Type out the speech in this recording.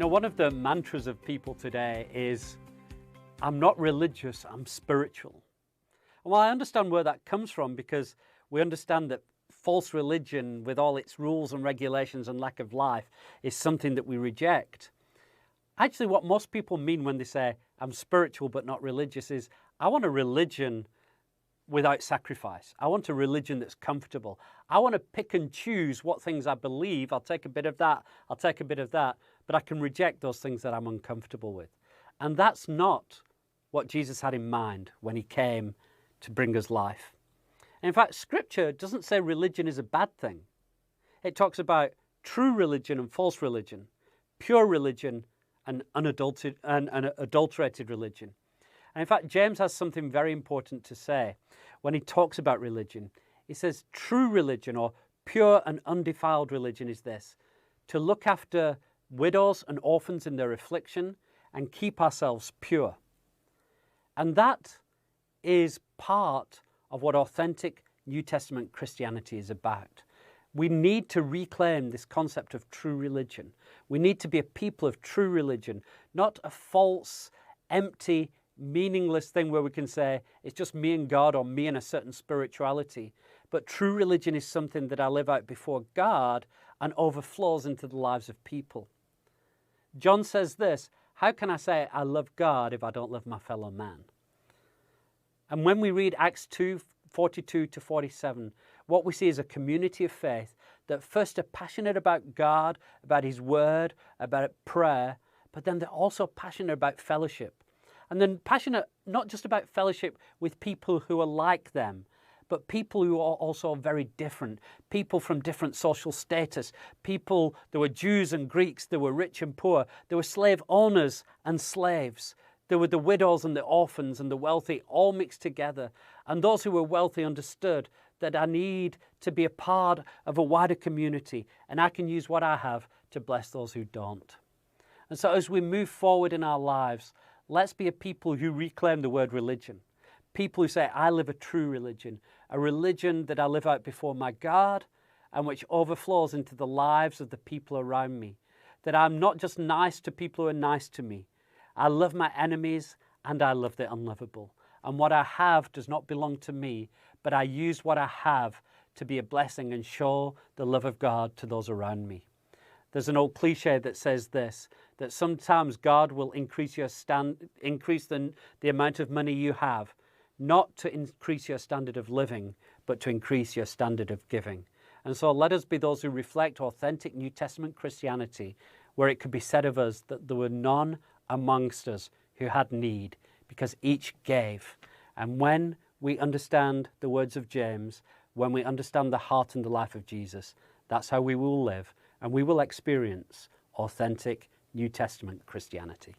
One of the mantras of people today is, I'm not religious, I'm spiritual. And while I understand where that comes from, because we understand that false religion with all its rules and regulations and lack of life is something that we reject. Actually, what most people mean when they say, I'm spiritual but not religious is, I want a religion without sacrifice. I want a religion that's comfortable. I want to pick and choose what things I believe. I'll take a bit of that, I'll take a bit of that, but I can reject those things that I'm uncomfortable with. And that's not what Jesus had in mind when he came to bring us life. And in fact, Scripture doesn't say religion is a bad thing. It talks about true religion and false religion, pure religion and unadulterated religion. And in fact, James has something very important to say when he talks about religion. He says, true religion or pure and undefiled religion is this: to look after widows and orphans in their affliction and keep ourselves pure. And that is part of what authentic New Testament Christianity is about. We need to reclaim this concept of true religion. We need to be a people of true religion, not a false, empty, meaningless thing where we can say, it's just me and God or me and a certain spirituality. But true religion is something that I live out before God and overflows into the lives of people. John says this, how can I say I love God if I don't love my fellow man? And when we read Acts 2:42 to 47, what we see is a community of faith that first are passionate about God, about his word, about prayer, but then they're also passionate about fellowship. And then passionate not just about fellowship with people who are like them, but people who are also very different, people from different social status, people, there were Jews and Greeks, there were rich and poor, there were slave owners and slaves. There were the widows and the orphans and the wealthy all mixed together. And those who were wealthy understood that I need to be a part of a wider community, and I can use what I have to bless those who don't. And so as we move forward in our lives, let's be a people who reclaim the word religion. People who say, I live a true religion, a religion that I live out before my God and which overflows into the lives of the people around me. That I'm not just nice to people who are nice to me. I love my enemies and I love the unlovable. And what I have does not belong to me, but I use what I have to be a blessing and show the love of God to those around me. There's an old cliche that says this, that sometimes God will increase the amount of money you have, not to increase your standard of living, but to increase your standard of giving. And so let us be those who reflect authentic New Testament Christianity, where it could be said of us that there were none amongst us who had need, because each gave. And when we understand the words of James, when we understand the heart and the life of Jesus, that's how we will live, and we will experience authentic New Testament Christianity.